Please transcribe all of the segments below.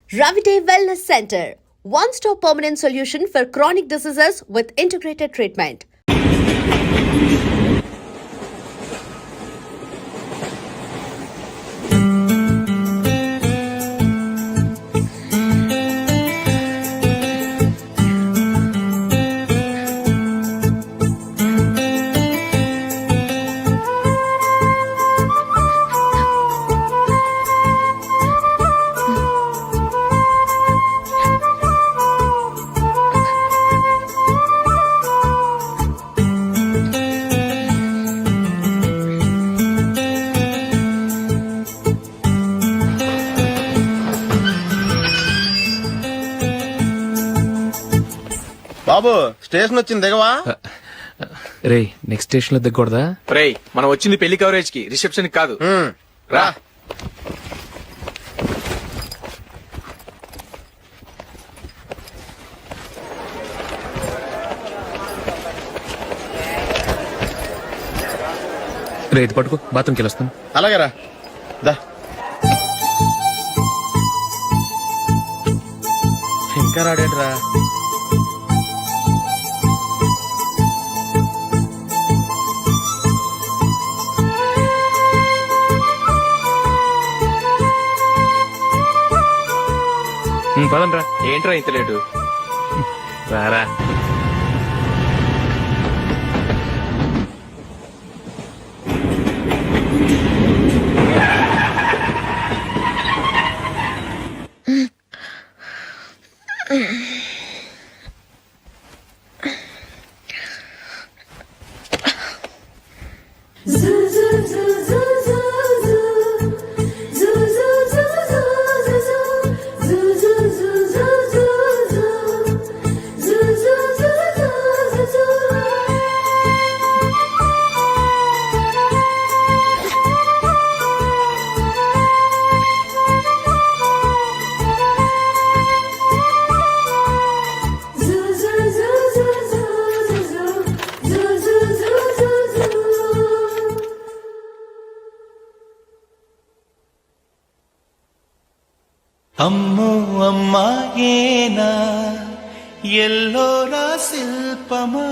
Ravite Wellness Center, one-stop permanent solution for chronic diseases with integrated treatment. Babu station వచ్చింది దిగవా? రే next station లో దిగకూడదా? రేయ్ మనం వచ్చింది పెళ్లి కవరేజ్ కి, రిసెప్షన్ కాదు. రా. రే ఇది పట్టుకో, బాత్రూమ్కి వెళ్ళొస్తాను. అలాగే రా. దా. ఇంకా రాడేట్రా? పదండ్రా. ఏంట్రా ఇంత లేటు? రారా. అమ్మో అమ్మాయేనా ఎల్లోరా శిల్పమా,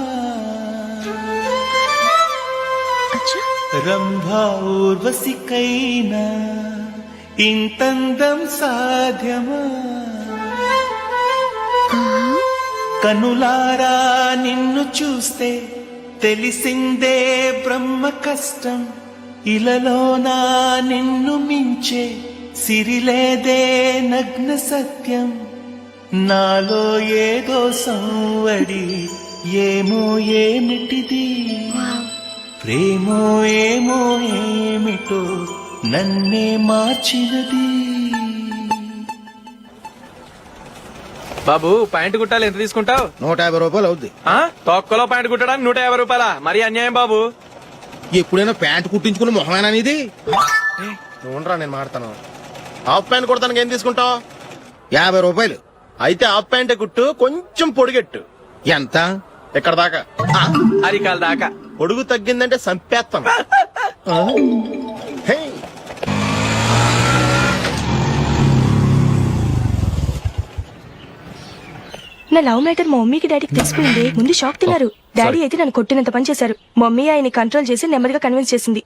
రంభా ఊర్వశికైనా ఇంతందం సాధ్యమా, కనులారా నిన్ను చూస్తే తెలిసిందే బ్రహ్మ కష్టం, ఇలలోనా నిన్ను మించే సిరిలేదే నగ్న సత్యం, నాలో ఏదో సంవడి ఏమో ఏమిటిది, ప్రేమో ఏమో ఏమిటో నన్నే మార్చినది. బాబు ప్యాంటు కుట్టాలి, ఎంత తీసుకుంటావు? 150 రూపాయలు అవుద్ది. తొక్కలో ప్యాంటు కుట్టడానికి 150 రూపాయల? మరి అన్యాయం బాబు. ఎప్పుడైనా ప్యాంట్ కుట్టించుకుని మొహమేనా ఇది? చూడరా నేను మాడతాను. హాఫ్ ప్యాంట్ కుడతానికి ఏం తీసుకుంటావు? 50 రూపాయలు. అయితే హాఫ్ ప్యాంటే కుట్టు, కొంచెం పొడిగెట్టు. ఎంత? ఇక్కడ దాకా, అరికాల దాకా. పొడుగు తగ్గిందంటే సంపేస్తాం. నా లవ్ మ్యాటర్ మా మమ్మీకి డాడీకి తెలుసుకుంది. ముందు షాక్ తిన్నారు. డాడీ అయితే నన్ను కొట్టినంత పని చేశారు. మమ్మీ ఆయన్ని కంట్రోల్ చేసి నెమ్మదిగా కన్విన్స్ చేసింది.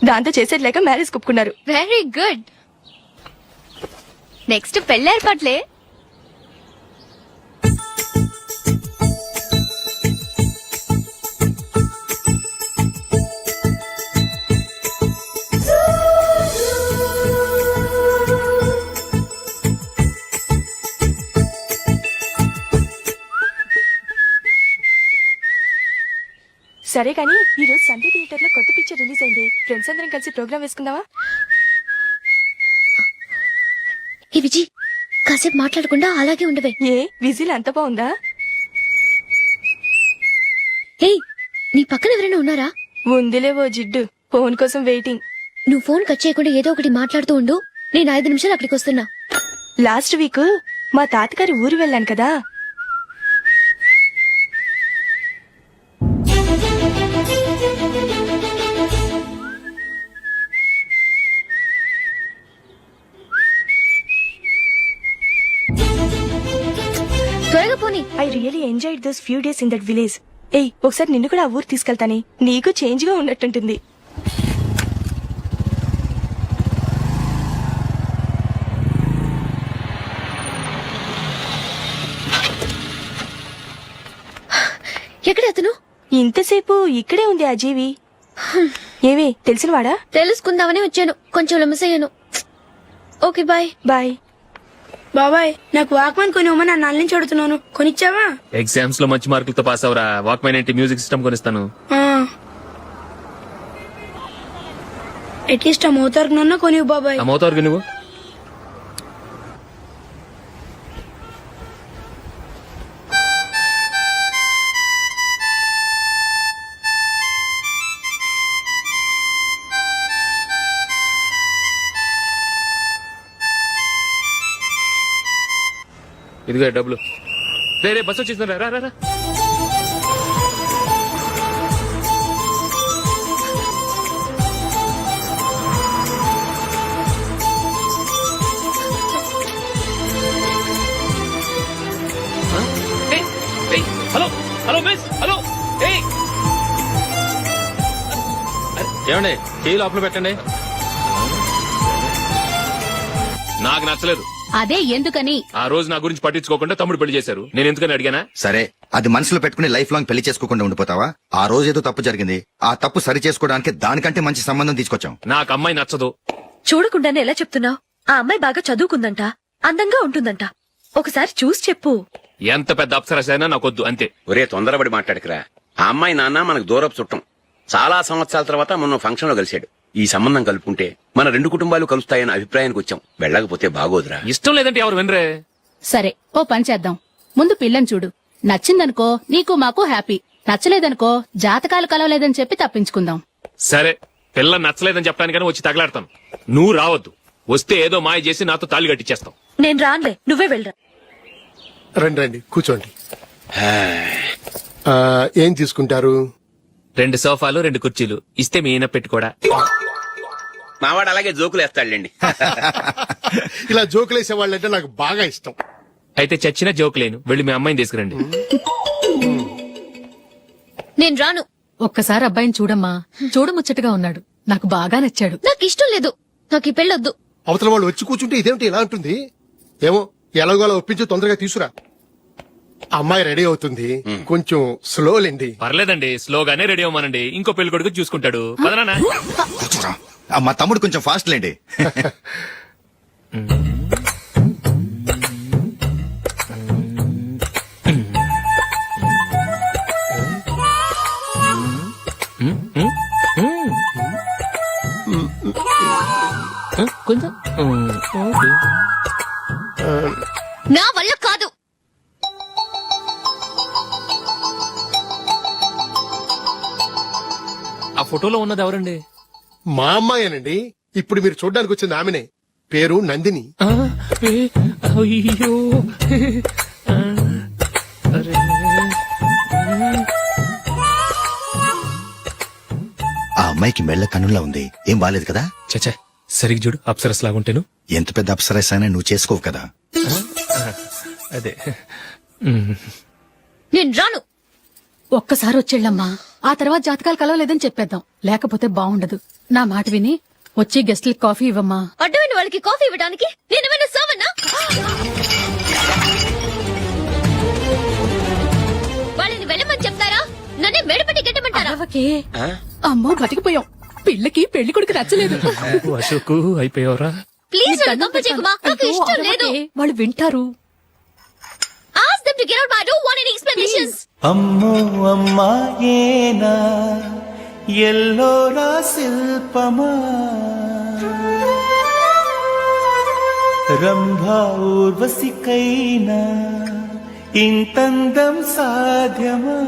దాంతో చేసేది లేక మ్యారేజ్ ఒప్పుకున్నారు. Very good. నెక్స్ట్ పెళ్లి ఏర్పాట్లే. సరే కానీ ఈ రోజు సండే థియేటర్ లో కొత్త పిక్చర్ రిలీజ్ అయింది. ఫ్రెండ్స్ అందరం కలిసి ప్రోగ్రామ్ వేసుకుందామా? ఏ విజి, కాసేపు మాట్లాడకుండా అలాగే ఉండవే. ఏ విజిల్ అంత బాగుందా? ఏయ్, నీ పక్కన ఎవరైనా ఉన్నారా? ఉందిలేవో జిడ్డు, ఫోన్ కోసం వెయిటింగ్. నువ్వు ఫోన్ కట్ చేయకుండా ఏదో ఒకటి మాట్లాడుతూ ఉండు. నేను 5 నిమిషాలు అక్కడికి వస్తున్నా. లాస్ట్ వీక్ మా తాతగారి ఊరు వెళ్ళాను కదా, పోనీ I really enjoyed this few days in that village. ఏయ్ ఒకసారి నిన్ను కూడా ఆ ఊరు తీసుకెళ్తానే, నీకు చేంజ్ గా ఉన్నట్టుంటుంది. ఎక్కడ అతను? ఇంతసేపు ఇక్కడే ఉంది ఆ జీవి. ఏవే తెలిసినవాడా? తెలుసుకుందామని వచ్చాను, కొంచెం లెమసయ్యాను. Okay bye. బాయ్. బాబాయ్ నాకు వాక్మన్ కొని ఇవ్వమని నా నుంచి అడుగుతున్నాను, కొనిచ్చావా? ఎగ్జామ్స్ లో మంచి మార్కులతో పాస్ అవరా, వాక్మెన్ ఏంటి మ్యూజిక్ సిస్టమ్ కొనిస్తాను. అట్లీస్ట్ ఆ మోతార్కు నన్న కొనివ్వు బాబాయ్. ఆ మోతారుగా నువ్వు ఇదిగో డబ్బులు. రే బస్ వచ్చేసిందా, రా రా రా. Hello hello miss, hello. ఏమండి చేయి లోపల పెట్టండి. నాకు నచ్చలేదు. అదే ఎందుకని? ఆ రోజు నా గురించి పట్టించుకోకుండా తమ్ముడు పెళ్లి చేశారు. నేను ఎందుకని అడిగానా? సరే, అది మనసులో పెట్టుకుని లైఫ్ లాంగ్ పెళ్లి చేసుకోకుండా ఉండిపోతావా? ఆ రోజు ఏదో తప్పు జరిగింది, ఆ తప్పు సరి చేసుకోవడానికి దానికంటే మంచి సంబంధం తీసుకొచ్చాం. నాకు అమ్మాయి నచ్చదు. చూడకుండానే ఎలా చెప్తున్నావు? ఆ అమ్మాయి బాగా చదువుకుందంట, అందంగా ఉంటుందంట. ఒకసారి చూసి చెప్పు. ఎంత పెద్ద అప్సరసైనా నాకొద్దు, అంతే. ఒరే తొందరపడి మాట్లాడకురా. ఆ అమ్మాయి నాన్న మనకు దూరపు చుట్టం. చాలా సంవత్సరాల తర్వాత మొన్న ఫంక్షన్ లో కలిశాడు. ఈ సంబంధం కలుపుకుంటే మన రెండు కుటుంబాలు కలుస్తాయన్న అభిప్రాయానికి వచ్చాం. వెళ్ళకపోతే బాగోదురా. ఇష్టం లేదంటే ఎవరు వినరే. సరే ఓ పని చేద్దాం, ముందు పిల్లని చూడు. నచ్చిందనుకో నీకు మాకు హ్యాపీ, నచ్చలేదనుకో జాతకాలు కలవలేదని చెప్పి తప్పించుకుందాం. సరే, పిల్ల నచ్చలేదని చెప్పడానికని వచ్చి తగలాడతాను. నువ్వు రావద్దు. వస్తే ఏదో మాయ చేసి నాతో తాళి కట్టించేస్తాం. నేను రానులే, నువ్వే వెళ్ళరా. రండి రండి కూర్చోండి. ఏం తీసుకుంటారు? 2 సోఫాలు 2 కుర్చీలు ఇస్తే మీ ఈయన పెట్టుకోడా. మావాడు అలాగే జోకులు వేస్తాడులేండి. ఇలా జోకులేసే వాళ్ళంటే నాకు బాగా ఇష్టం. అయితే చచ్చిన జోక్ లేను, వెళ్ళి మీ అమ్మాయిని తీసుకురండి. నేను రాను. ఒక్కసారి అబ్బాయిని చూడమ్మా, చూడముచ్చటగా ఉన్నాడు, నాకు బాగా నచ్చాడు. నాకు ఇష్టం లేదు, నాకు ఈ పెళ్ళొద్దు. అవతల వాళ్ళు వచ్చి కూర్చుంటే ఇదేమిటి ఇలా ఉంటుంది? ఏమో ఎలాగోలా ఒప్పించి తొందరగా తీసుకురా. అమ్మాయి రెడీ అవుతుంది, కొంచెం స్లో లేండి. పర్లేదండి, స్లోగానే రెడీ అవ్వమానండి. ఇంకో పెళ్లి కొడుకు చూసుకుంటాడు. పదనా. కూర్చోరా. మా తమ్ముడు కొంచెం ఫాస్ట్ లేండి. కొంచెం నా వల్ల కాదు. ఆ ఫోటోలో ఉన్నది ఎవరండి? మా అమ్మాయేనండి. ఇప్పుడు మీరు చూడడానికి వచ్చింది ఆమెనే. పేరు నందిని. అయ్యో ఆ అమ్మాయికి మెళ్ళ కన్నులా ఉంది, ఏం బాలేదు కదా? చచ్చా, సరిగ్గా చూడు, అప్సరస్ లాగుంటేను. ఎంత పెద్ద అప్సరస్ అయినా నువ్వు చేసుకోవు కదా. అదే. నేను రాను. ఒక్కసారి వచ్చేళ్ళమ్మా, ఆ తర్వాత జాతకాలు కలవలేదని చెప్పేద్దాం, లేకపోతే బాగుండదు. నా మాట విని వచ్చి గెస్ట్లకి కాఫీ ఇవ్వమ్మా. అడ్డమైన వాళ్ళకి కాఫీ ఇవ్వడానికి నేనేమైనా సోమన్నా? వాళ్ళని వెళ్ళమని చెప్తారా, నన్నే మేడపట్టి గెట్టమంటారా? అరవకే. అమ్మో బతికిపోయాం, పిల్లకి పెళ్లి కొడుకు నచ్చలేదు. అశోకు అయిపోయావరా. ప్లీజ్ నన్ను పంపించేకుమా, నాకు ఇష్టం లేదు. వాళ్ళు వింటారు. Ask them to get out. I don't want any explanations. అమ్మో అమ్మాయేనా ఎల్లోరా శిల్పమా, రంభా ఊర్వశికైనా ఇంతందం సాధ్యమా?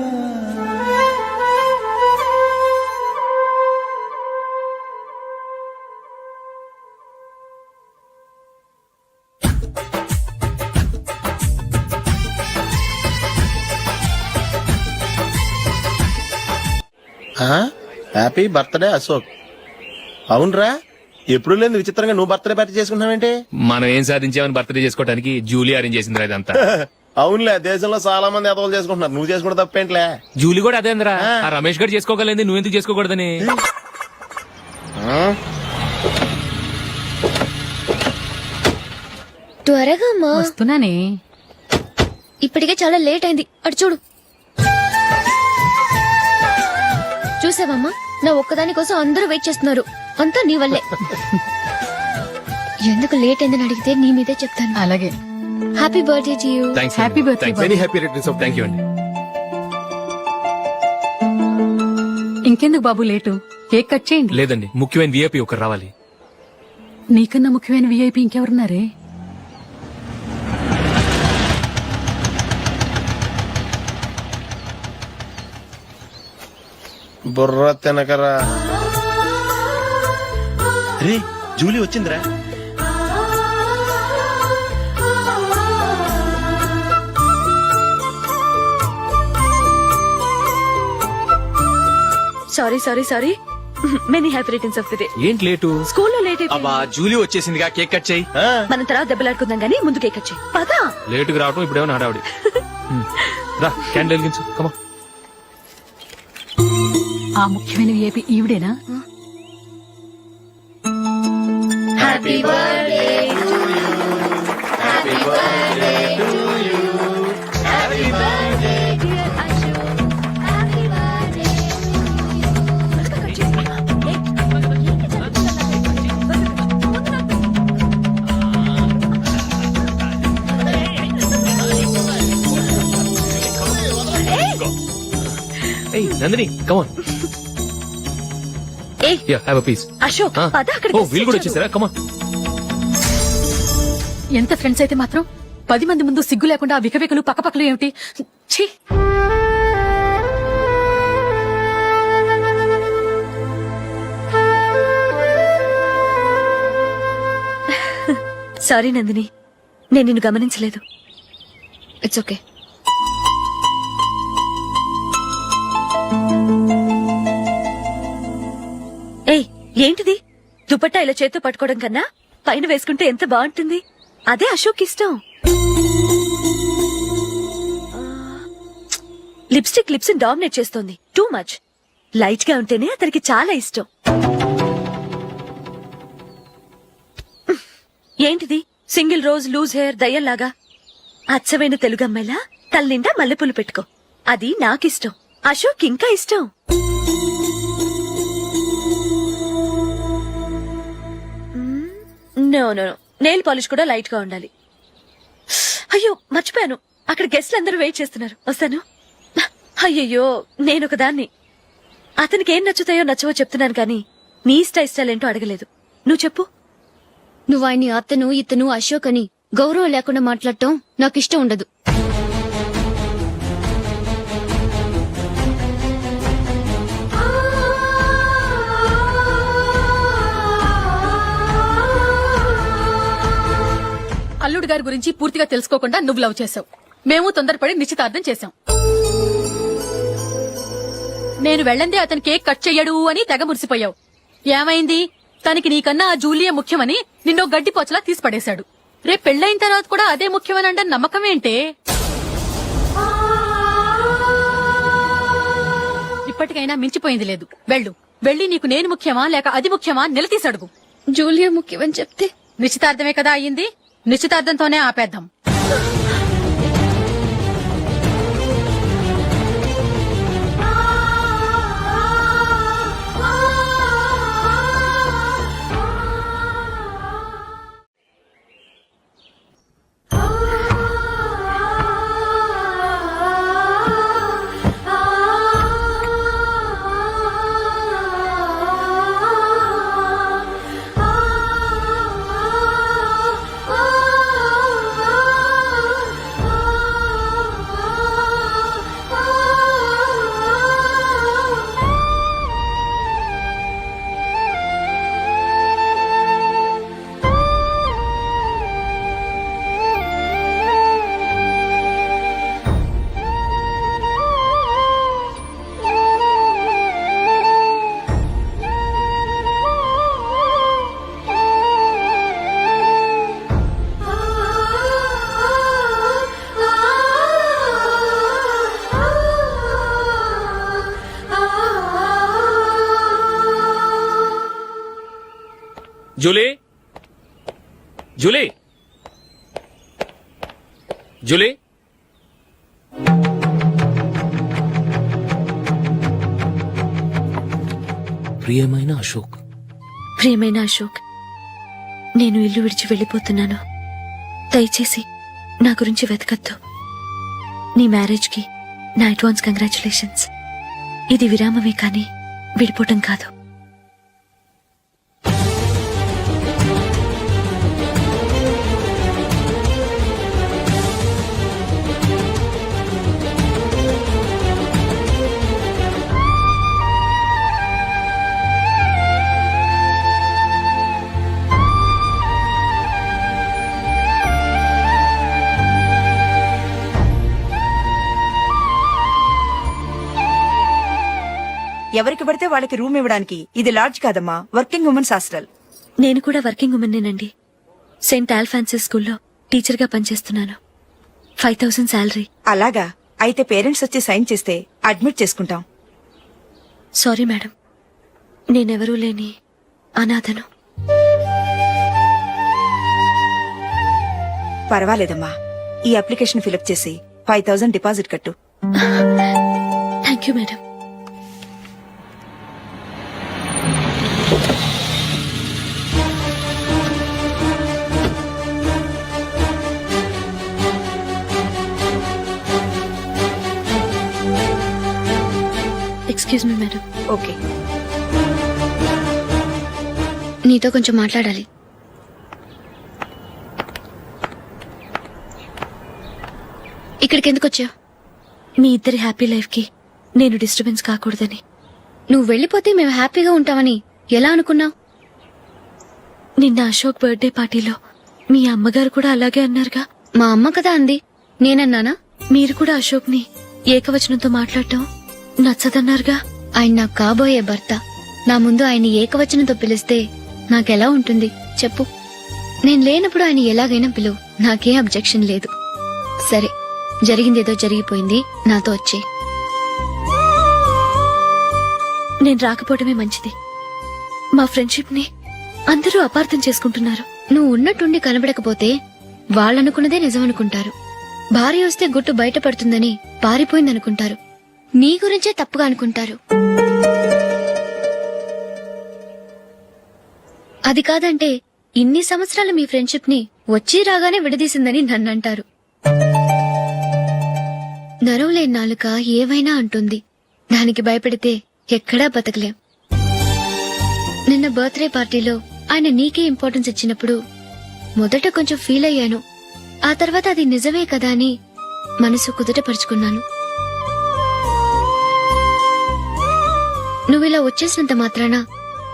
Happy birthday Ashok. అవునరా, ఎప్పుడు లేదు విచిత్రంగా నువ్వు బర్త్డే పార్టీ చేసుకుంటున్నావేంటి? మనం ఏం సాధించామని బర్త్డే చేసుకోవడానికి జూలీ అరేంజ్ చేసింది ఇదంతా. అవునులే, దేశంలో చాలా మంది ఎదవలు చేసుకుంటున్నారు, నువ్వు చేసుకుంటే తప్పేంట్లే. జూలీ కూడా అదేంద్రా, ఆ రమేష్ గారు చేసుకోగలేదు, నువ్వెందుకు చేసుకోకూడదని. త్వరగా అమ్మా, వస్తున్నానే. ఇప్పటికే చాలా లేట్ అయింది. అటు చూడు. చూసావమ్మా, నా ఒక్కదాని కోసం అందరూ వెయిట్ చేస్తున్నారు. అంతా నీ వల్లే. ఎందుకు లేట్ అయిందని అడిగితే నీ మీదే చెప్తాను. అలాగే. Happy birthday to you. Thanks. Happy birthday. Very happy returns of thank you అండి. ఇంకెందుకు బాబు లేటు, కేక్ కట్ చేయండి. లేదండి, ముఖ్యమైన విఐపి ఒకరు రావాలి. నీకన్నా ముఖ్యమైన విఐపి ఇంకెవరున్నారే? బుర్ర తినకరా. రే, జూలీ వచ్చిందిరా. Sorry sorry sorry, many happy returns of the day. ఏంటి లేటు? స్కూల్లో లేట్ అయిపోయింది. అబ్బా, జూలీ వచ్చేసిందిగా, కేక్ కట్ చేయి. మనం తర్వాత దెబ్బలాడుకుందాం గానీ ముందు కేక్ వచ్చాయి. పదా. లేటుగా రావటం ఇప్పుడేమో హడావుడి. రా, క్యాండిల్ వెలిగించు, కమా. ఆ ముఖ్యమైన విఐపి ఈవిడేనా? Happy birthday to you. Happy birthday to you. Happy birthday dear Ashu. Happy birthday. ఏయ్ నందిని, కమాన్. ఏయ్ yeah, have a piece. Ashok, పద అక్కడికి. ఓ, వీళ్ళు కూడా వచ్చేసారా? కమాన్. ఎంత ఫ్రెండ్స్ అయితే మాత్రం 10 మంది ముందు సిగ్గు లేకుండా ఆ వికవికలు పక్కపక్కలు ఏమిటి? ఛీ! సారీ నందిని, నేను నిన్ను గమనించలేదు. It's okay. ఏయ్, ఏంటిది? దుపట్టా ఇలా చేత్తో పట్టుకోవడం కన్నా పైన వేసుకుంటే ఎంత బాగుంటుంది. అదే అశోక్ ఇష్టం. లిప్స్టిక్ లిప్స్ డామినేట్ చేస్తోంది. Too much. లైట్ గా ఉంటేనే అతనికి చాలా ఇష్టం. ఏంటిది? సింగిల్ రోజ్ లూజ్ హెయిర్ దయ్యంలాగా. అచ్చమైన తెలుగు అమ్మాయిలా తల్లిండా మల్లెపూలు పెట్టుకో. అది నాకిష్టం. అశోక్ ఇంకా ఇష్టం. No no no, nail polish కూడా లైట్ గా ఉండాలి. అయ్యో మర్చిపోయాను, అక్కడ గెస్ట్లు అందరూ వెయిట్ చేస్తున్నారు. వస్తాను. అయ్యయ్యో, నేనొక దాన్ని. అతనికి ఏం నచ్చుతాయో నచ్చవో చెప్తున్నాను కానీ నీ ఇష్టాలేంటో అడగలేదు. నువ్వు చెప్పు. నువ్వు ఆయన్ని అతను ఇతను అశోక్ అని గౌరవం లేకుండా మాట్లాడటం నాకు ఇష్టం ఉండదు. అల్లుడు గారి గురించి పూర్తిగా తెలుసుకోకుండా నువ్వు లవ్ చేసావు. మేము తొందరపడి నిశ్చితార్థం చేశాం. నేను వెళ్ళందే అతను కేక్ కట్ చెయ్యడు అని తెగ మురిసిపోయావు. ఏమైంది? తనకి నీకన్నా ఆ జూలియే ముఖ్యమని నిన్నో గడ్డి పోచలా తీసిపడేశాడు. రేపు పెళ్ళైన తర్వాత కూడా అదే ముఖ్యమని అంటే నమ్మకం ఏంటే? ఇప్పటికైనా మించిపోయింది లేదు. వెళ్ళి నీకు నేను ముఖ్యమా లేక అది ముఖ్యమా నిలదీసి అడుగు. జూలియా ముఖ్యమని చెప్తే నిశ్చితార్థమే కదా అయ్యింది. నిశ్చితార్థంతోనే ఆపేద్దాం. జూలీ జూలీ జూలీ ప్రియమైన అశోక్, ప్రియమైన అశోక్, నేను ఇల్లు విడిచి వెళ్ళిపోతున్నాను. దయచేసి నా గురించి వెతకద్దు. నీ మ్యారేజ్కి నా అడ్వాన్స్ కంగ్రాచులేషన్స్. ఇది విరామమే కానీ విడిపోవటం కాదు. ఎవరికి పడితే వాళ్ళకి రూమ్ ఇవ్వడానికి ఇది లాడ్జ్ కాదమ్మా, వర్కింగ్ ఉమెన్స్ హాస్టల్. నేను కూడా వర్కింగ్ ఉమెన్నేనండి. సెయింట్ ఆల్ఫాన్సిస్ స్కూల్లో టీచర్గా పనిచేస్తున్నాను. 5000 శాలరీ. అలాగా, అయితే పేరెంట్స్ వచ్చి సైన్ చేస్తే అడ్మిట్ చేసుకుంటాం. సారీ మేడం, నేనెవరూ లేని అనాథను. పర్వాలేదమ్మా, ఈ అప్లికేషన్ ఫిలప్ చేసి 5000 డిపాజిట్ కట్టు. Thank you madam. Excuse me madam. Okay, నీతో కొంచెం మాట్లాడాలి. ఇక్కడికి ఎందుకు వచ్చావు? మీ ఇద్దరి హ్యాపీ లైఫ్ కి నేను డిస్టర్బెన్స్ కాకూడదని. నువ్వు వెళ్ళిపోతే మేము హ్యాపీగా ఉంటామని ఎలా అనుకున్నావు? నిన్న అశోక్ బర్త్డే పార్టీలో మీ అమ్మగారు కూడా అలాగే అన్నారుగా. మా అమ్మ కదా అంది, నేనన్నానా? మీరు కూడా అశోక్ ని ఏకవచనంతో మాట్లాడటం నచ్చదన్నారుగా. ఆయన నాకు కాబోయే భర్త. నా ముందు ఆయన ఏకవచనంతో పిలిస్తే నాకెలా ఉంటుంది చెప్పు? నేను లేనప్పుడు ఆయన ఎలాగైనా పిలువు, నాకేం అబ్జెక్షన్ లేదు. సరే, జరిగిందేదో జరిగిపోయింది, నాతో వచ్చే. నేను రాకపోవడమే మంచిది. మా ఫ్రెండ్షిప్ ని అందరూ అపార్థం చేసుకుంటున్నారు. నువ్వు ఉన్నట్టుండి కనబడకపోతే వాళ్ళనుకున్నదే నిజమనుకుంటారు. భార్య వస్తే గుట్టు బయటపడుతుందని పారిపోయిందనుకుంటారు. నీ గురించే తప్పుగా అనుకుంటారు. అది కాదంటే ఇన్ని సంవత్సరాలు మీ ఫ్రెండ్షిప్ ని వచ్చి రాగానే విడదీసిందని నన్నంటారు. నరవలేని నాలుక ఏవైనా అంటుంది. దానికి భయపడితే ఎక్కడా బతకలేం. నిన్న బర్త్డే పార్టీలో ఆయన నీకే ఇంపార్టెన్స్ ఇచ్చినప్పుడు మొదట కొంచెం ఫీల్ అయ్యాను. ఆ తర్వాత అది నిజమే కదా అని మనసు కుదుటపరుచుకున్నాను. నువ్విలా వచ్చేసినంత మాత్రాన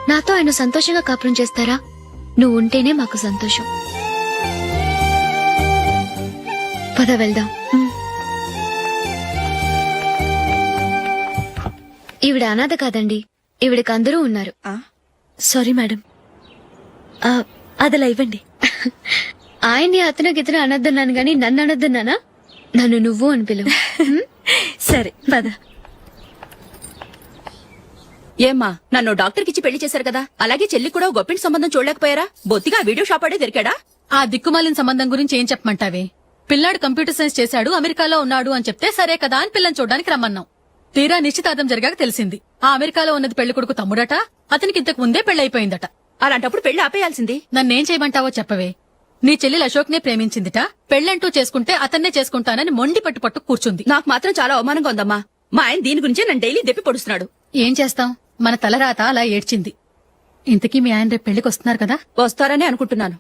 నాతో ఆయన సంతోషంగా కాపురం చేస్తారా? నువ్వు ఉంటేనే మాకు సంతోషం. పద వెళ్దాం. ఈవిడ అనాథ కాదండి, ఈవిడకి అందరూ ఉన్నారు. సారీ మేడం, అదలా ఇవ్వండి. ఆయన్ని అతను గితను అనొద్దన్నాను గాని నన్ను అనొద్దన్నానా? నన్ను నువ్వు అని పిలువు. సరే పద. ఏమ్మా, నన్ను డాక్టర్ కిచ్చి పెళ్లి చేశారు కదా, అలాగే చెల్లి కూడా గొప్పింటి సంబంధం చూడలేకపోయారా? బొత్తిగా వీడియో షాప్ ఆడే దొరికాడా? ఆ దిక్కుమాలిన సంబంధం గురించి ఏం చెప్పమంటావే? పిల్లాడు కంప్యూటర్ సైన్స్ చేశాడు, అమెరికాలో ఉన్నాడు అని చెప్తే సరే కదా అని పిల్లని చూడడానికి రమ్మన్నాం. తీరా నిశ్చితార్థం జరిగాక తెలిసింది ఆ అమెరికాలో ఉన్నది పెళ్లి కొడుకు తమ్ముడట, అతనికి ఇంతకు ముందే పెళ్లయిపోయిందట. అలాంటప్పుడు పెళ్లి ఆపేయాల్సింది. నన్నేం చేయమంటావో చెప్పవే. నీ చెల్లెలు అశోక్ నే ప్రేమించిందిట, పెళ్లంటూ చేసుకుంటే అతన్నే చేసుకుంటానని మొండి పట్టు కూర్చుంది. నాకు మాత్రం చాలా అవమానంగా ఉందమ్మా. మా ఆయన దీని గురించే నన్ను డైలీ దెప్పి పొడుస్తున్నాడు. ఏం చేస్తాం, మన తలరాత అలా ఏడ్చింది. ఇంతకీ మీ ఆయన రేపు పెళ్లికి వస్తున్నారు కదా? వస్తారని అనుకుంటున్నాను.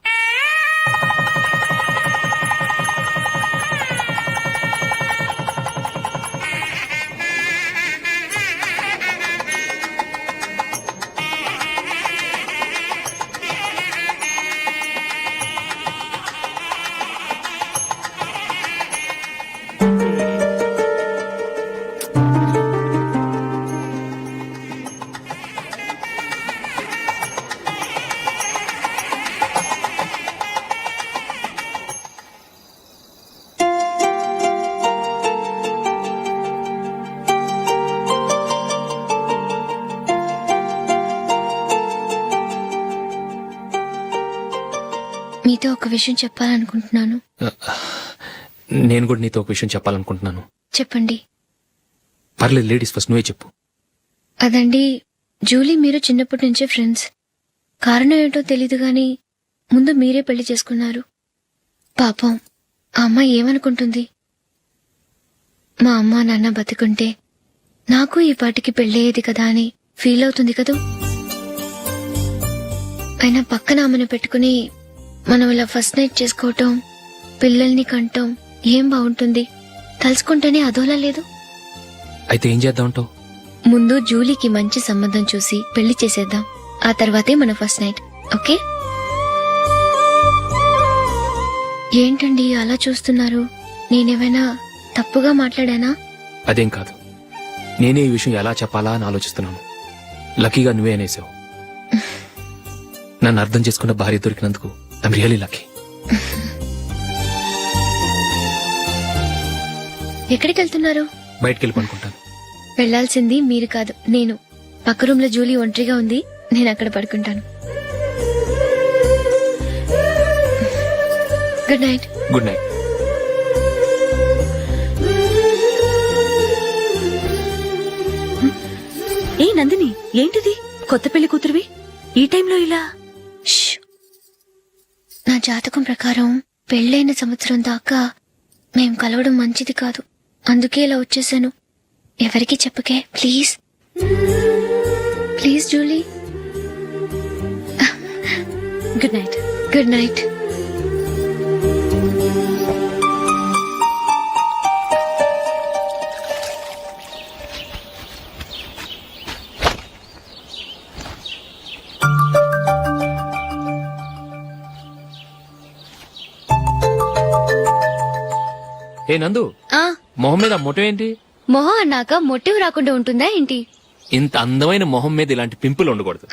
ఒక విషయం చెప్పాలనుకుంటున్నాను. నేను కూడా నీతో ఒక విషయం చెప్పాలనుకుంటున్నాను. చెప్పండి. పర్లేదు, లేడీస్ ఫస్ట్, నువ్వే చెప్పు. అదండి, జూలీ మీరు చిన్నప్పటి నుంచే ఫ్రెండ్స్. కారణం ఏంటో తెలీదు గాని ముందు మీరే పెళ్లి చేసుకున్నారు. పాపం ఆ అమ్మాయి ఏమనుకుంటుంది? మా అమ్మ నాన్న బతికుంటే నాకు ఈ పాటికి పెళ్ళయ్యేది కదా అని ఫీల్ అవుతుంది కదూ. అయినా పక్కన ఆమెను పెట్టుకుని మనం ఇలా ఫస్ట్ నైట్ చేసుకోవటం, పిల్లల్ని కంటం ఏం బాగుంటుంది? తలుచుకుంటేనే అదోలా లేదు. అయితే ఏం చేద్దామంటావు? ముందు జూలీకి మంచి సంబంధం చూసి పెళ్లి చేసేద్దాం. ఆ తర్వాతే మన ఫస్ట్ నైట్. ఓకే? ఏంటండి అలా చూస్తున్నారు? నేనేమైనా తప్పుగా మాట్లాడానా? అదేం కాదు, నేనే ఈ విషయం ఎలా చెప్పాలా అని ఆలోచిస్తున్నాను. లక్కీగా నువ్వే అనేసావు. నన్ను అర్థం చేసుకున్న భార్య దొరికినందుకు ఐమ్ రియలీ లక్కీ. ఎక్కడికి వెళ్తున్నారు? బయటికి వెళ్ళి పడుకుంటాను. వెళ్లాల్సింది మీరు కాదు, నేను. పక్క రూమ్ లో జూలీ ఒంటరిగా ఉంది, నేను అక్కడ పడుకుంటాను. Good night. Good night. ఏ నందిని, ఏంటిది? కొత్త పెళ్లి కూతురువి ఈ టైంలో ఇలా? ష్. నా జాతకం ప్రకారం పెళ్ళైన సంవత్సరం దాకా మేం కలవడం మంచిది కాదు. అందుకే ఇలా వచ్చేసాను. ఎవరికి చెప్పకే please. Please Julie. Good night. Good night. ఏ నందు, మొహం మీద మొట్టం ఏంటి? మొహం అన్నాక మొటివ్ రాకుండా ఉంటుందా ఏంటి? ఇంత అందమైన మొహం మీద ఇలాంటి పింపుల్ ఉండకూడదు.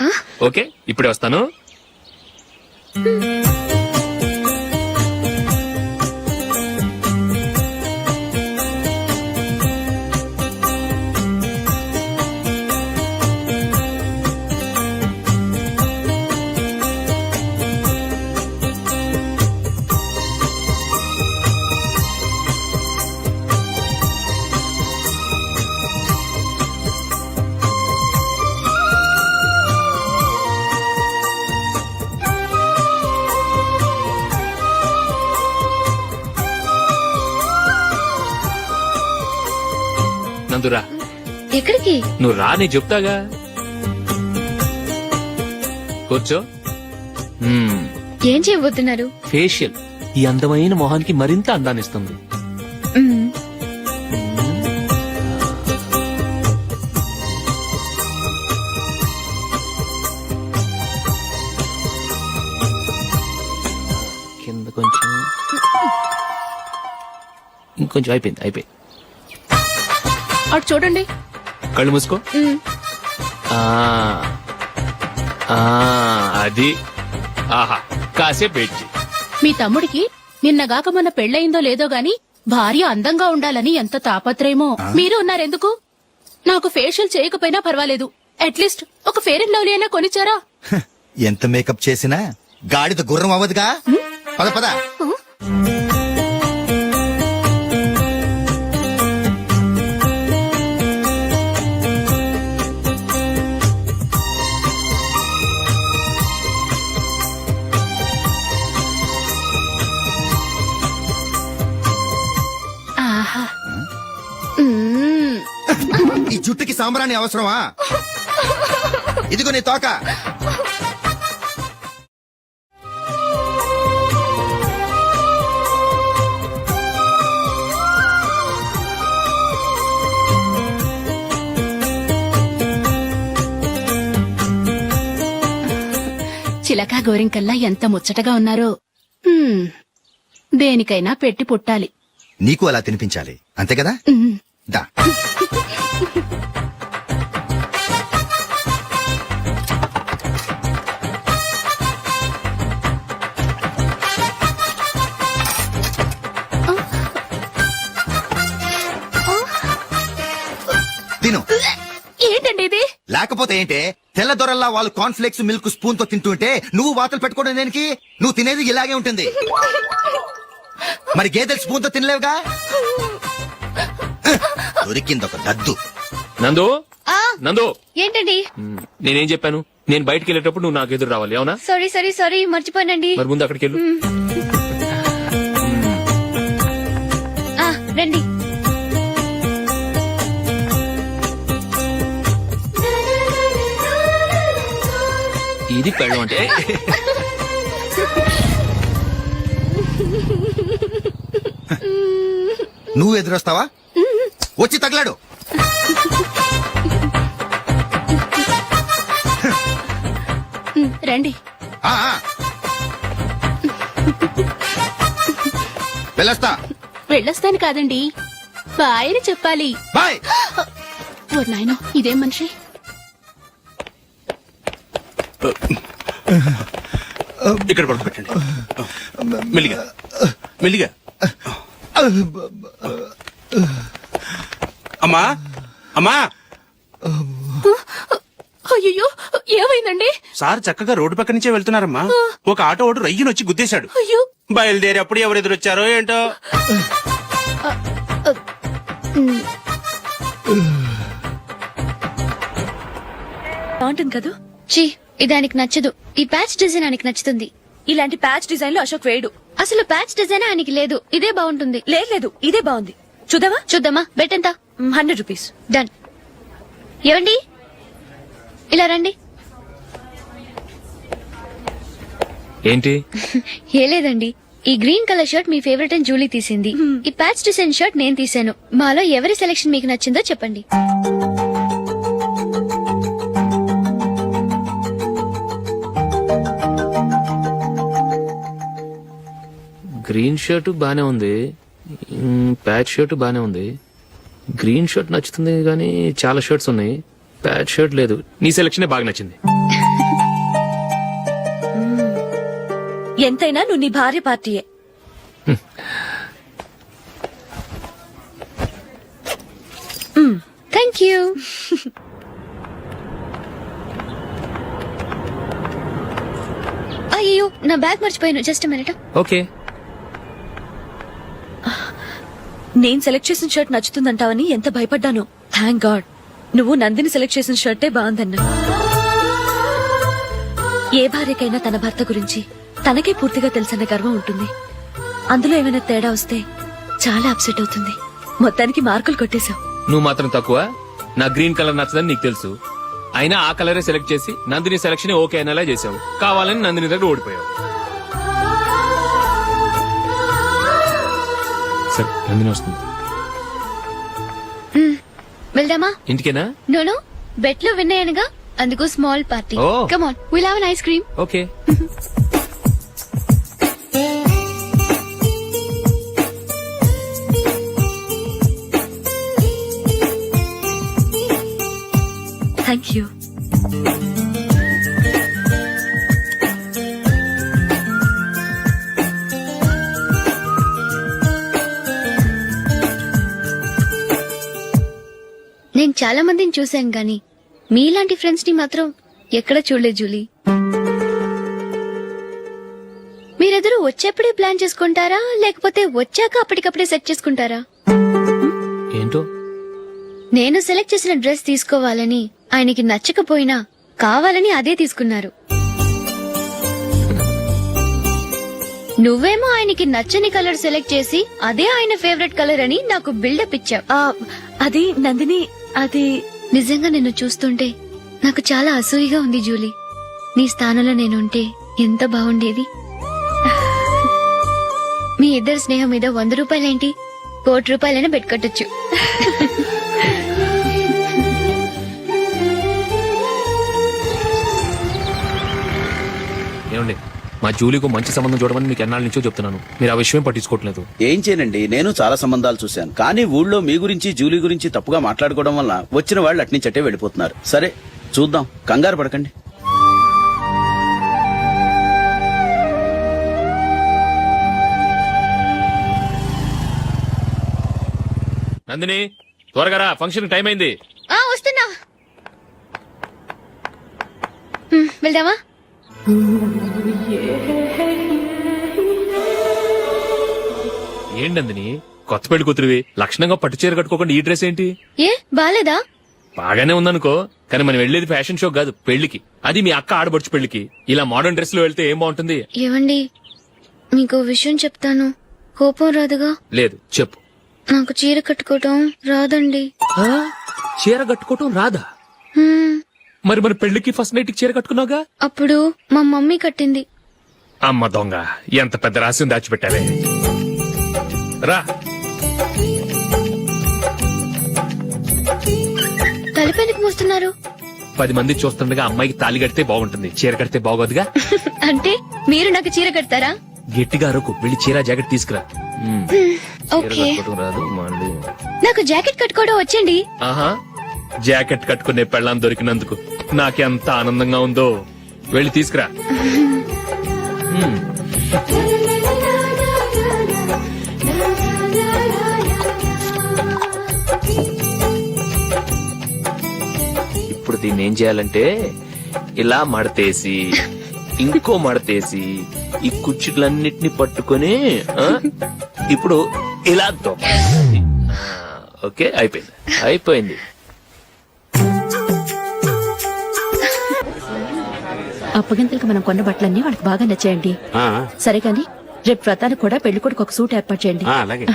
ఓకే, ఇప్పుడే వస్తాను. నందురా. ఎక్కడికి? నువ్వు రా, నేను చెప్తాగా. కూర్చో. ఏం చేయబోతున్నారు? ఫేషియల్ ఈ అందమైన మొహానికి మరింత అందాన్నిస్తుంది. మ్మ్. కింద కొంచెం, ఇంకొంచెం. అయిపోయింది. అటు చూడండి. కళ్ళు మూసుకో. అది. ఆహా, కాసేపు వెయిట్ చెయ్. మీ తమ్ముడికి నిన్నగాక మొన్న పెళ్ళయిందో లేదో గాని భార్య అందంగా ఉండాలని ఎంత తాపత్రయమో. మీరు ఉన్నారెందుకు? నాకు ఫేషియల్ చేయకపోయినా పర్వాలేదు, అట్లీస్ట్ ఒక ఫేర్ అండ్ లవ్లీ అయినా కొనిచ్చారా? ఎంత మేకప్ చేసినా గాడిద గుర్రం అవ్వదుగా. పద పద. ఆహా. ఈ జుట్టుకి సాంబ్రాణి అవసరమా? ఇదిగో నీ తోక. చిలకా గోరింకల్లా ఎంత ముచ్చటగా ఉన్నారో. దేనికైనా పెట్టి పుట్టాలి. నీకు అలా తినిపించాలి, అంతే కదా? దా. తిను. ఏంటండి ఇది? లేకపోతే ఏంటే, తెల్లదొరల్లా వాళ్ళు కాన్ఫ్లెక్స్ మిల్క్ స్పూన్ తో తింటుంటే నువ్వు వాతలు పెట్టుకోవడం దేనికి? నువ్వు తినేది ఇలాగే ఉంటుంది. మరి గేదెలు స్పూన్ తో తినలేవుగా. దొరికింది ఒక దద్దు. నందు నందు ఏంటండి? నేనేం చెప్పాను? నేను బయటికి వెళ్ళేటప్పుడు నువ్వు నాకు ఎదురు రావాలి, అవునా? సారీ మర్చిపోయానండి. మరి ముందు అక్కడికి వెళ్ళు. రండి. ఇది పెళ్ళం అంటే. నువ్వు ఎదురొస్తావా? వచ్చి తగలాడు. రండి. ఆ, ఆ. వెళ్ళొస్తా. వెళ్ళొస్తాను కాదండి, బాయ్ అని చెప్పాలి. బాయ్. ఓ నాయనో, ఇదేం మనిషి. ఇక్కడ పడుకోబెట్టండి. మెల్లిగా మెల్లిగా. అమ్మా అమ్మా. అయ్యో, ఏమైందండి? సార్ చక్కగా రోడ్డు పక్క నుంచే వెళ్తున్నారమ్మా. ఒక ఆటో ఓడు రయ్యను వచ్చి గుద్దేశాడు. అయ్యో. బయలుదేరి అప్పుడు ఎవరెదురొచ్చారో ఏంటో. బాగుంటుంది కదా? చీ, ఇది ఆయనకి నచ్చదు. ఈ ప్యాచ్ డిజైన్ ఆయనకి నచ్చుతుంది. ఇలాంటి ప్యాచ్ డిజైన్ లో అశోక్ వేడు. అసలు ప్యాచ్ డిజైన్ ఆయనకి లేదు. ఇదే బాగుంటుంది. లేదు, ఇదే బాగుంది. చూద్దామా? చూద్దామా. బెట్ ఎంత? 100 రూపీస్. డన్. ఏవండి, ఇలా రండి. ఏంటి? ఏ లేదండి, ఈ గ్రీన్ కలర్ షర్ట్ మీ ఫేవరెట్ అని జూలీ తీసింది. ఈ ప్యాచ్ డిజైన్ షర్ట్ నేను తీసాను. మాలో ఎవరి సెలెక్షన్ మీకు నచ్చిందో చెప్పండి. గ్రీన్ షర్ట్ బానే ఉంది, ప్యాచ్ షర్ట్ బానే ఉంది. గ్రీన్ షర్ట్ నచ్చుతుంది కానీ చాలా షర్ట్స్ ఉన్నాయి, ప్యాచ్ షర్ట్ లేదు. నీ సెలెక్షన్ బాగా నచ్చింది. ఎంతైనా నువ్వు నీ భార్య పార్టీయే. Thank you. అయ్యో, నా బ్యాగ్ మర్చిపోయాను. Just minute. ఓకే. నేను సెలెక్ట్ చేసిన షర్ట్ నచ్చుతుందంటావని ఎంత భయపడ్డాను. థ్యాంక్ గాడ్ నువ్వు నందిని సెలెక్ట్ చేసిన షర్టే బాగుందన్నా. ఏ భార్యకైనా తన భర్త గురించి తనకే పూర్తిగా తెలుసన్న గర్వం ఉంటుంది. అందులో ఏమైనా తేడా వస్తే చాలా అప్సెట్ అవుతుంది. మొత్తానికి మార్కులు కొట్టేశావు. నువ్వు మాత్రం తక్కువ. నా గ్రీన్ కలర్ నచ్చదని నీకు తెలుసు, అయినా ఆ కలరే సెలెక్ట్ చేసి నందిని సెలెక్షన్ ఓకే అనేలా చేసావు. కావాలని నందిని దగ్గర ఓడిపోయావు. సరే, నందిని వస్తుంది. వెళ్దామా? ఇంటికేనా? నోను, బెట్ లో విన్ అయ్యానుగా, అందుకు small party. Oh. Come on, will have an ice cream. Okay. Thank you. నేను చాలా మందిని చూశాను గాని మీలాంటి ఫ్రెండ్స్ ని మాత్రం ఎక్కడ చూడలేదు జూలీ. మీరెదరూ వచ్చేప్పుడే ప్లాన్ చేసుకుంటారా, లేకపోతే వచ్చాక అప్పటికప్పుడే సెట్ చేసుకుంటారా? ఏంటో నేను సెలెక్ట్ చేసిన డ్రెస్ తీసుకోవాలని ఆయనకి నచ్చకపోయినా కావాలని అదే తీసుకున్నారు. నువ్వేమో ఆయనకి నచ్చని కలర్ సెలెక్ట్ చేసి అదే ఆయన ఫేవరెట్ కలర్ అని నాకు బిల్డప్ ఇచ్చావు. అది నందిని, అది నిజంగా నిన్ను చూస్తుంటే నాకు చాలా అసూయగా ఉంది జూలీ. నీ స్థానంలో నేనుంటే ఎంత బాగుండేది. మీ ఇద్దరు స్నేహం మీద 100 రూపాయలేంటి, 1 కోటి రూపాయలైనా పెట్టుకట్టొచ్చు. ఏమండి, మా జూలీకు మంచి సంబంధం చూడమని మీకు ఎన్నాళ్ళ నుంచో చెప్తున్నాను, మీరు ఆ విషయం పట్టించుకోవట్లేదు. ఏం చేయనండి, నేను చాలా సంబంధాలు చూశాను, కానీ ఊళ్ళో మీ గురించి జూలీ గురించి తప్పుగా మాట్లాడుకోవడం వల్ల వచ్చిన వాళ్ళు అట్నుంచటే వెళ్ళిపోతున్నారు. సరే చూద్దాం, కంగారు పడకండి. నందిని, త్వరగా రా, ఫంక్షన్ టైం అయింది. వస్తున్నా. వెళ్దామా? ఏంటందని కొత్త పెళ్లి కూతురివి లక్షణంగా పట్టు చీర కట్టుకోకుండా ఈ డ్రెస్ ఏంటి? ఏ బాలేదా? బాగానే ఉందనుకో, కానీ మనం వెళ్ళేది ఫ్యాషన్ షో కాదు, పెళ్లికి. అది మీ అక్క ఆడబడుచు పెళ్లికి. ఇలా మోడర్న్ డ్రెస్ లో వెళ్తే ఏం బాగుంటుంది? ఏవండి, మీకు విషయం చెప్తాను, కోపం రాదుగా? లేదు, చెప్పు. నాకు చీర కట్టుకోవటం రాదండి. చీర కట్టుకోవటం రాదా? హ్మ్, మరి మన పెళ్లికి ఫస్ట్ నైట్ కి చీర కట్టుకున్నావుగా? అప్పుడు మా మమ్మీ కట్టింది. అమ్మ దొంగ, ఎంత పెద్ద రహస్యం దాచిపెట్టావే. రా. తలపెందుకు మోస్తున్నారు? 10 మంది చూస్తుండగా అమ్మాయికి తాళి కడితే బాగుంటుంది, చీర కడితే బాగోదుగా. అంటే మీరు నాకు చీర కడతారా? గట్టిగా అరకు, వెళ్ళి చీర జాకెట్ తీసుకురా. చీర ఓకే. కట్టుకోవటం రాదు మళ్ళీ. నాకు జాకెట్ కట్టుకోవడం వచ్చండి. ఆహా, జాకెట్ కట్టుకునే పెళ్ళాం దొరికినందుకు నాకెంత ఆనందంగా ఉందో. వెళ్ళి తీసుకురా. ఇప్పుడు దీన్ని ఏం చేయాలంటే ఇలా మడతేసి ఇంకో మడతేసి ఈ కుర్చీలన్నిటిని పట్టుకొని ఇప్పుడు ఇలా దొక్కాలి. ఓకే, అయిపోయింది అయిపోయింది. అప్పగింతలకు మనం కొన్న బట్టలన్నీ వాళ్ళకి బాగా నచ్చాయండి. సరే కానీ రేపు వ్రతానికి కూడా పెళ్లి కొడుకు ఒక సూట్ ఏర్పాటు చేయండి. అలాగే.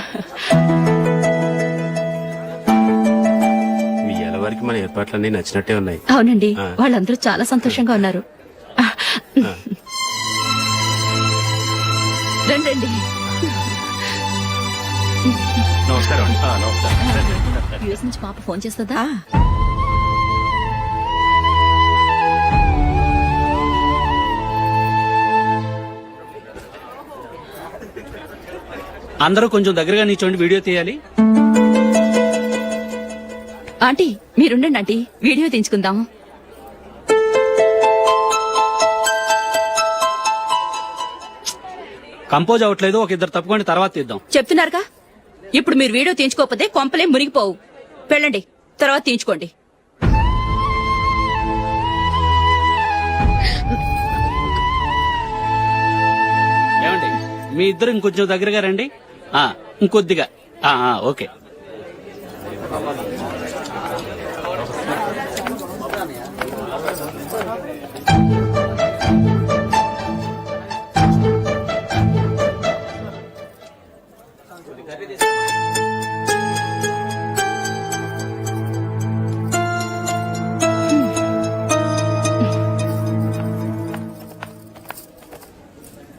మీ ఎలవారికి మన ఏర్పాట్లన్నీ నచ్చినట్టే ఉన్నాయి. అవునండి, వాళ్ళందరూ చాలా సంతోషంగా ఉన్నారు. రండి. నమస్కారం. యూఎస్ నుంచి పాప ఫోన్ చేస్తుందా? అందరూ కొంచెం దగ్గరగా నిల్చోండి, వీడియో తీయాలి. ఆంటీ మీరుండండి ఆంటీ, వీడియో తీయించుకుందాం. కంపోజ్ అవ్వట్లేదు, ఒక ఇద్దరు తప్పుకొని తర్వాత తీద్దాం. చెప్తున్నారుగా, ఇప్పుడు మీరు వీడియో తీయించుకోకపోతే కొంపలే మునిగిపోవు. వెళ్ళండి, తర్వాత తీయించుకోండి. ఏమండి, మీ ఇద్దరు ఇంకొంచెం దగ్గరగా రండి. ఇంకొద్దిగా. ఓకే.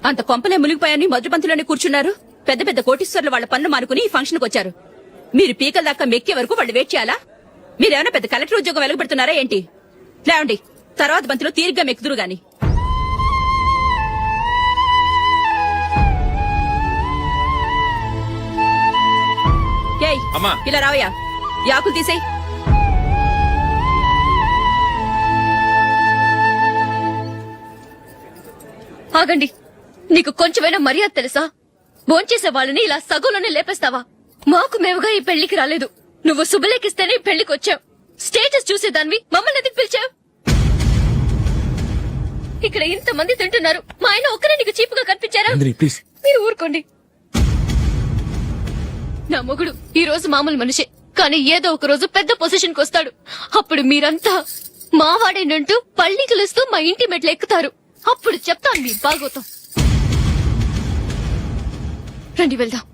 అంత కొంపలే మునిగిపోయాని మధురపంతులోనే కూర్చున్నారు. పెద్ద పెద్ద కోటీశ్వర్లు వాళ్ళ పన్ను మానుకుని ఈ ఫంక్షన్ కు వచ్చారు. మీరు పీకల దాకా మెక్కే వరకు వాళ్ళు వెయిట్ చేయాలా? మీరేమైనా పెద్ద కలెక్టర్ ఉద్యోగం వెలగబెడుతున్నారా ఏంటి? లేవండి, తర్వాత బంతిలో తీరిగ్గా మెక్కుదురు గాని. ఏయ్, ఇలా రావయ్యా, యాకులు తీసేయ్. ఆగండి, నీకు కొంచెమైనా మర్యాద తెలుసా? భోంచేసే వాళ్ళని ఇలా సగంలోనే లేపేస్తావా? మాకు మేముగా ఈ పెళ్లికి రాలేదు, నువ్వు శుభలేఖిస్తేనే ఈ పెళ్లికి వచ్చావు. స్టేటస్ చూసేదానివి మమ్మల్ని ఎందుకు పిలిచావు? ఇక్కడ ఇంతమంది తింటున్నారు, మా ఆయన ఒక్కరే నీకు చీపుగా కనిపించారా? మీరు ఊరుకోండి. నా మొగుడు ఈ రోజు మామూలు మనిషే, కానీ ఏదో ఒక రోజు పెద్ద పొజిషన్ కు వస్తాడు. అప్పుడు మీరంతా మావాడేనంటూ పళ్ళి కలుస్తూ మా ఇంటి మెట్లు ఎక్కుతారు. అప్పుడు చెప్తాను మీ బాగోతాం. రండి వెళ్దాం.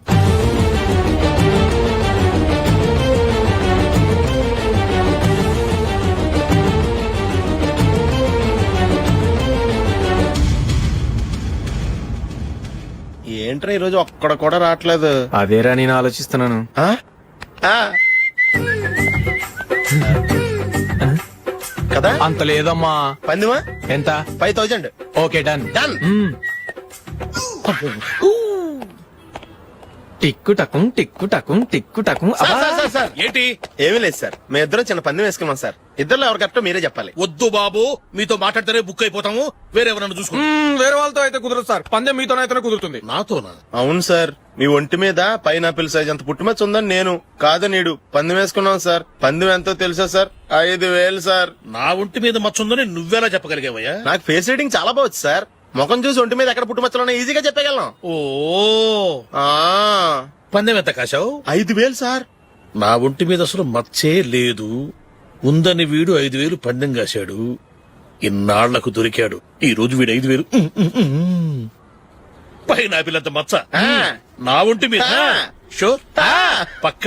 ఏంట్రా ఈరోజు ఒక్కడ కూడా రావట్లేదు? అదేరా నేను ఆలోచిస్తున్నాను. కదా అంత లేదమ్మా. పందిమా ఎంత? 5000. Okay, done. డన్. టిక్కు టకుం టిక్కు టకుం టిక్కు టకుం సార్ ఏంటి? ఏమీ లేదు సార్ మేము ఇద్దరం చిన్న పందెం వేసుకున్నాం సార్ ఇద్దరు ఎవరు కరెక్టో మీరే చెప్పాలి. వద్దు బాబు, మీతో మాట్లాడితేనే బుక్ అయిపోతాము. వేరెవరన్నా చూసుకో. వేరే వాళ్ళతో అయితే కుదరదు సార్, పందెం మీతోనైతేనే కుదురుతుంది. నాతోనా? అవును సార్, మీ ఒంటి మీద పైనాపిల్ సైజ్ అంత పుట్టుమచ్చ ఉందని నేను కాదనీడు పందెం వేసుకున్నాం సార్. పందెం ఎంతో తెలుసా సార్? 5,000 సార్. నా ఒంటి మీద మచ్చ ఉందని నువ్వెలా చెప్పగలిగావయ్యా? నాకు ఫేస్ రీడింగ్ చాలా బాగుంది సార్. ముఖం చూసి ఒంటి మీద ఎక్కడ పుట్టుమచ్చలో ఈజీగా చెప్పగలను. ఓ, ఆ పందెం ఎంత కాశావు? 5,000 సార్. నా ఒంటి మీద అసలు మచ్చే లేదు. ఉందని వీడు 5,000 పందెం కాశాడు. ఇన్నాళ్లకు దొరికాడు. ఈ రోజు వీడు 5,000. పైనాపిలంత మచ్చ నా ఒంటి మీద. షూర్? పక్క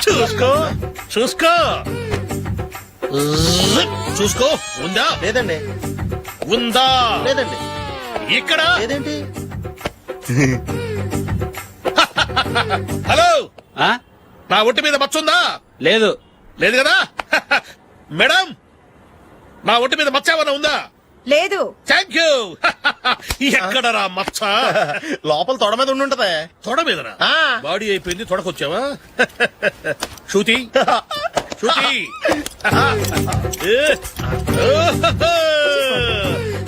చూసుకో చూసుకో చూసుకో. ఉందా? లేదండి. ఉందా? లేదండి. ఇక్కడ లేదేంటి? హలో, ఆ? నా ఒంటి మీద మచ్చ ఉందా? లేదు. లేదు కదా? మేడం, నా ఒంటి మీద మచ్చ ఏమన్నా ఉందా? లేదు. Thank you. ఎక్కడరా మచ్చ? లోపల తొడ మీద ఉండుంటదే. తొడ మీదనా? ఆ. బాడీ అయిపోయింది, తొడకొచ్చావా? శృతి శృతి. ఏ.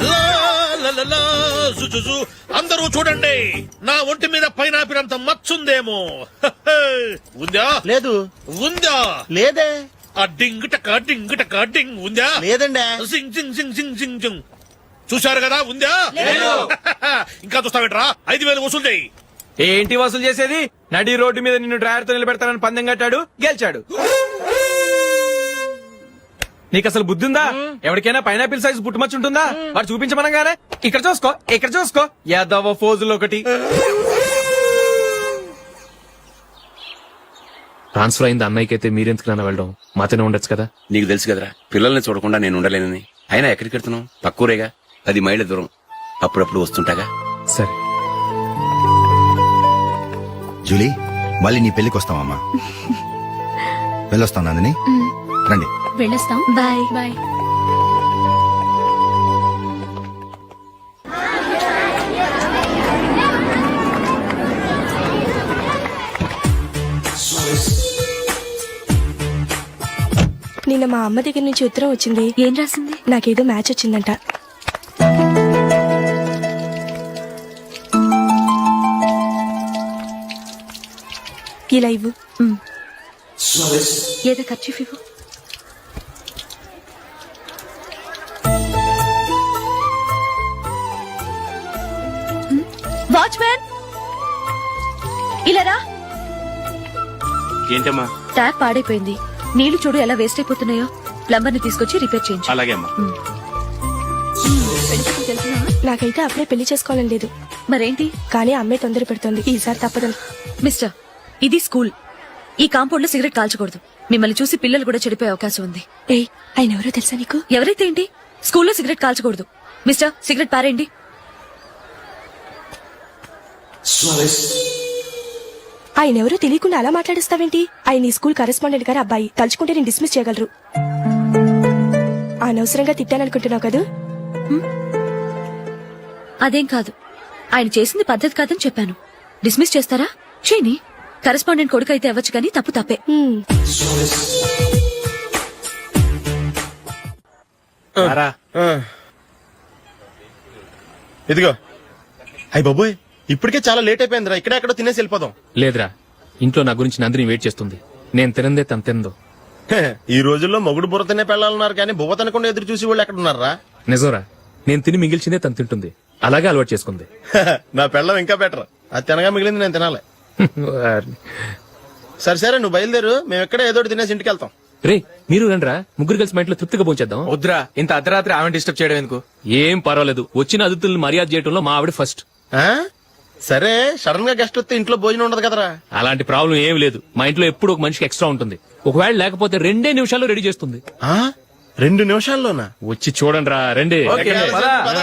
లా, లా, లా, లా, జు, జు, జు. అందరూ చూడండి, నా ఒంటి మీద పైనాపిల్ అంత మచ్చుందేమో. ఉందా? లేదు. ఉందా? లేదే. ఆ డింగ్ టక డింగ్ టక డింగ్ ఉందా? లేదండి. సింగ్ సింగ్ సింగ్ సింగ్ సింగ్ సింగ్. చూశారు కదా? ఉందా? ఇంకా చూస్తావేంట్రా? 5,000 వసూలు చేయి. ఏంటి వసూలు చేసేది? నడి రోడ్డు మీద నిన్ను డ్రైవర్ తో నిలబెడతానని పందెం కట్టాడు, గెలిచాడు. నీకు అసలు బుద్ధి ఉందా? ఎవరికైనా పైనాపిల్ సైజ్ పుట్టుమచ్చు ఉంటుందా? వాడు చూపించమనగానే ఇక్కడ చూసుకో, ఇక్కడ చూసుకో, యాదవ ఫోజులు ఒకటి. ట్రాన్స్ఫర్ అయింది అన్నయ్యకి అయితే మీరెందుకు నాన్న వెళ్ళడం? మాతోనే ఉండొచ్చు కదా. నీకు తెలుసు కదరా, పిల్లల్ని చూడకుండా నేను ఉండలేనని. అయినా ఎక్కడికి వెళ్తున్నావు? పక్కూరేగా, 10 మైళ్ళ దూరం. అప్పుడప్పుడు వస్తుంటాగా. సరే. జూలీ, మళ్ళీ నీ పెళ్లికి వస్తామమ్మా. వెళ్ళొస్తాం నందిని, రండి. వెళ్ళొస్తాం. బాయ్. బాయ్. నిన్న మా అమ్మ దగ్గర నుంచి ఉత్తరం వచ్చింది. ఏం రాసింది? నాకేదో మ్యాచ్ వచ్చిందంట. ఇలా ఇవ్వు. ఏదో ఖర్చు ఇవ్వు. వాచ్మ్యాన్, ఇలా రా. ఏంటమ్మా? ట్యాప్ పాడైపోయింది. నీళ్లు చూడు ఎలా వేస్ట్ అయిపోతున్నాయో. ప్లంబర్ ని తీసుకొచ్చి రిపేర్ చేయించు. అలాగే అమ్మా. నాకైతే అప్పుడే పెళ్లి చేసుకోవాలని లేదు. మరేంటి? కానీ అమ్మే తొందర పెడుతోంది. ఈసారి తప్పదు. మిస్టర్, ఇది స్కూల్. ఈ కాంపౌండ్ లో సిగరెట్ కాల్చకూడదు. మిమ్మల్ని చూసి పిల్లలు కూడా చెడిపోయే అవకాశం ఉంది. ఏయ్, ఆయన ఎవరో తెలుసా నీకు? ఎవరైతే ఏంటి? స్కూల్లో సిగరెట్ కాల్చకూడదు. మిస్టర్, సిగరెట్ పారేయండి. ఆయన ఎవరో తెలియకుండా అలా మాట్లాడిస్తావేంటి? ఆయన ఈ స్కూల్ కరెస్పాండెంట్ గారు అబ్బాయి. తలుచుకుంటే నేను డిస్మిస్ చేయగలరు. అనవసరంగా తిట్టాననుకుంటున్నావు కదా? అదేం కాదు. ఆయన చేసింది పద్ధతి కాదని చెప్పాను. డిస్మిస్ చేస్తారా? చేయని. కరెస్పాండెంట్ కొడుకు అయితే అవ్వచ్చు, కానీ తప్పు తప్పే. ఇదిగో. అయ్య బాబోయ్, ఇప్పటికే చాలా లేట్ అయిపోయిందిరా. ఇక్కడే ఎక్కడో తినేసి వెళ్ళిపోదాం. లేదురా, ఇంట్లో నా గురించి నందిని వెయిట్ చేస్తుంది. నేను తినందే తను తిందో. ఈ రోజుల్లో మొగుడు బుర్ర తినే పెళ్ళాలన్నారు, కానీ బువ్వ తినకుండా ఎదురు చూసి వాళ్ళు ఎక్కడ ఉన్నారా? నిజంరా, నేను తిని మిగిల్చిందే తను తింటుంది. అలాగే అలవాటు చేసుకుంది. నా పెళ్ళం ఇంకా బెటర్. అది తినగా మిగిలింది నేను తినాలి. సరే సరే, నువ్వు బయలుదేరు. మేము ఎక్కడ ఏదో ఒకటి తినేసి ఇంటికి వెళ్తాం. రే, మీరు రండిరా, ముగ్గురు కలిసి మా ఇంట్లో తృప్తిగా పోంచేద్దాం. వద్దురా, ఇంత అర్ధరాత్రి ఆమె డిస్టర్బ్ చేయడం ఎందుకు? ఏం పర్వాలేదు, వచ్చిన అతిథులను మర్యాద చేయడంలో మా ఆవిడ ఫస్ట్. ఆ? సరే, సడన్ గా గెస్ట్ వస్తే ఇంట్లో భోజనం ఉండదు కదరా. అలాంటి ప్రాబ్లం ఏం లేదు. మా ఇంట్లో ఎప్పుడు ఒక మనిషికి ఎక్స్ట్రా ఉంటుంది. ఒకవేళ లేకపోతే 2 నిమిషాల్లో రెడీ చేస్తుంది. 2 నిమిషాల్లోనా? వచ్చి చూడండి రా, రండి. ఓకే, పద.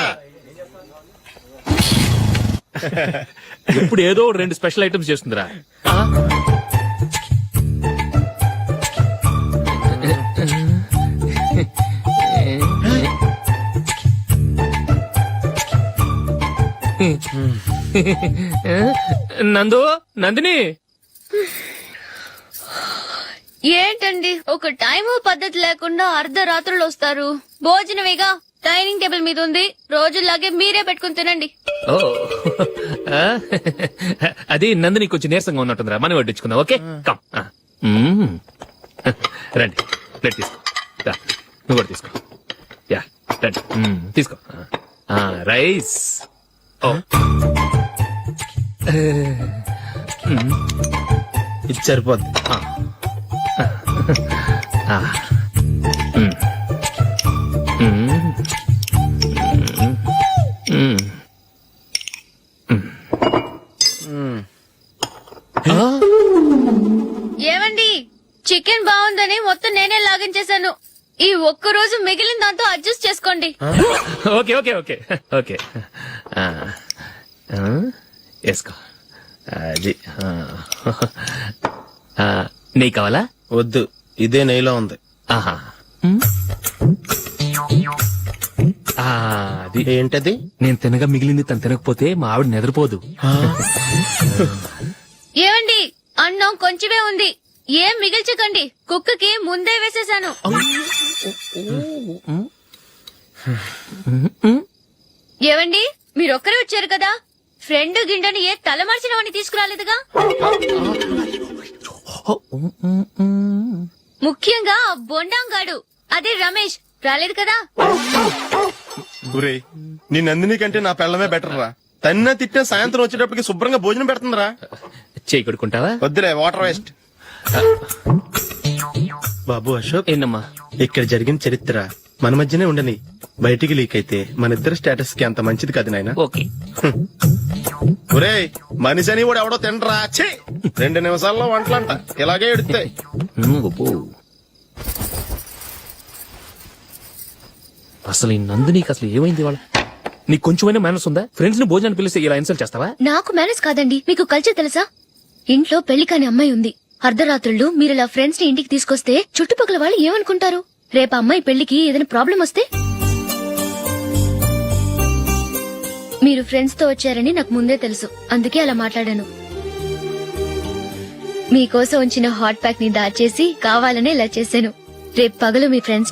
ఇప్పుడు ఏదో 2 స్పెషల్ ఐటమ్స్ చేస్తుందిరా. నందు నందిని ఏంటండి ఒక టైము పద్ధతి లేకుండా అర్ధరాత్రులు వస్తారు. భోజనమేగా డైనింగ్ టేబుల్ మీద ఉంది. రోజుల్లాగే మీరే పెట్టుకుని తినండి. ఓ ఆ? అది నందిని కొంచెం నీరసంగా ఉన్నట్టుందిరా మనం వడ్డించుకుందాం. ఓకే కమ్ రండి ప్లేట్ తీసుకో రా, నువ్వు కూడా తీసుకో. యా రండి తీసుకో. రైస్ ఓ ఇది సరిపోద్ది. ఏమండి చికెన్ బాగుందని మొత్తం నేనే లాగించేశాను. ఈ ఒక్క రోజు మిగిలిన దాంతో అడ్జస్ట్ చేసుకోండి. ఓకే ఓకే ఓకే ఓకే వేసుకో. అది నెయ్యి కావాలా? వద్దు, ఇదే నెయ్యిలో ఉంది. ఆహా అది ఏంటది? నేను తినగా మిగిలింది తను తినకపోతే మా ఆవిడ నిద్రపోదు. ఏమండి అన్నం కొంచెమే ఉంది, ఏం మిగిల్చకండి. కుక్కకి ముందే వేసేశాను. ఏవండి మీరొక్కరే వచ్చారు కదా, ఫ్రెండ్ గిండెని ఏ తలమార్చిన వాడిని తీసుకురాలేదుగా. ముఖ్యంగా బొండాంగాడు అదే రమేష్ రాలేదు కదా. ఒరేయ్, నీ నందిని కంటే నా పెళ్ళమే బెటర్ రా. తన్న తిట్టిన సాయంత్రం వచ్చేటప్పటికి శుభ్రంగా భోజనం పెడుతుందిరా. చేయి కొడుకుంటావా? వద్దులే, వాటర్ వేస్ట్. బాబు అశోక్, ఏంటమ్మా? ఇక్కడ జరిగిన చరిత్ర మన మధ్యనే ఉండని, బయటికి లీక్ అయితే మన ఇద్దరు స్టేటస్ కి అంత మంచిది కాదు నాయన. ఓకే ఒరేయ్, మనిషి అని కూడా ఎవడో తినరా. 2 నిమిషాల్లో వంటలంట ఇలాగే ఎడుతాయి. అసలు ఈ నందినికి అసలు ఏమైంది వాళ్ళ? నీకు కొంచెమైనా మేనస్ ఉందా? ఫ్రెండ్స్ ని భోజనాన్ని పిలిస్తే ఇలా ఇన్సల్ట్ చేస్తావా? నాకు మేనేజ్ కాదండి, మీకు కల్చర్ తెలుసా? ఇంట్లో పెళ్లి కాని అమ్మాయి ఉంది. అర్ధరాత్రుళ్ళు మీరు ఇలా ఫ్రెండ్స్ ని ఇంటికి తీసుకొస్తే చుట్టుపక్కల వాళ్ళు ఏమనుకుంటారు? రేపు అమ్మాయి పెళ్లికి ఏదైనా ప్రాబ్లం వస్తే? మీరు ఫ్రెండ్స్ తో వచ్చారని నాకు ముందే తెలుసు, అందుకే అలా మాట్లాడాను. మీకోసం ఉంచిన హాట్ ప్యాక్ ని దాచేసి కావాలనే ఇలా చేశాను. రేపు పగలు మీ ఫ్రెండ్స్